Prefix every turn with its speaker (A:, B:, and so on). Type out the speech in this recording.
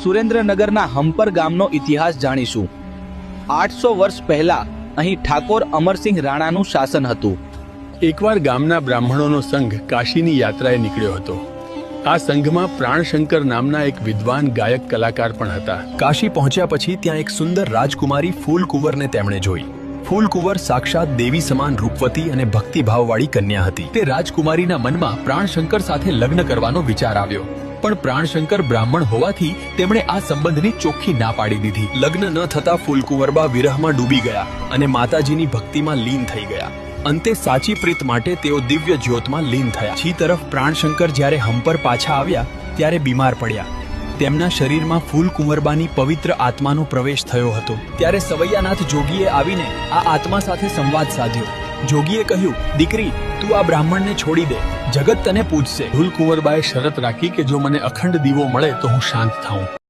A: સુરેન્દ્રનગરના હંપર ગામનો ઇતિહાસ જાણીશું। 800 વર્ષ પહેલા અહીં ઠાકોર અમરસિંહ રાણાનું શાસન હતું।
B: એકવાર ગામના બ્રાહ્મણોનો સંઘ કાશીની યાત્રાએ નીકળ્યો હતો। આ સંઘમાં પ્રાણશંકર નામના એક વિદ્વાન ગાયક કલાકાર પણ હતા।
C: કાશી પહોંચ્યા પછી ત્યાં એક સુંદર રાજકુમારી ફૂલકુંવરને તેમણે જોઈ। ફૂલકુંવર સાક્ષાત દેવી સમાન રૂપવતી અને ભક્તિભાવવાળી કન્યા હતી। તે રાજકુમારીના મનમાં પ્રાણશંકર સાથે લગ્ન કરવાનો વિચાર આવ્યો, પણ પ્રાણશંકર બ્રાહ્મણ હોવાથી તેમણે આ સંબંધની ચોખ્ખી ના પાડી દીધી। લગ્ન ન થતા ફૂલકુંવરબા વિરહમાં ડૂબી ગયા અને માતાજીની ભક્તિમાં લીન થઈ ગયા। અંતે સાચી પ્રીત માટે તેઓ દિવ્ય જ્યોતમાં લીન થયા। બીજી તરફ પ્રાણશંકર જ્યારે હંપર પાછા આવ્યા ત્યારે બીમાર પડ્યા। તેમના શરીરમાં ફૂલકુંવરબાની પવિત્ર આત્માનો પ્રવેશ થયો હતો। ત્યારે સવૈયાનાથ જોગીએ આવીને આ આત્મા સાથે સંવાદ સાધ્યો। જોગીએ કહ્યું, દીકરી, તું આ બ્રાહ્મણને છોડી દે, જગત તને પૂજશે।
B: ફૂલકુંવરબાએ શરત રાખી કે જો મને અખંડ દીવો મળે તો હું શાંત થાઉં।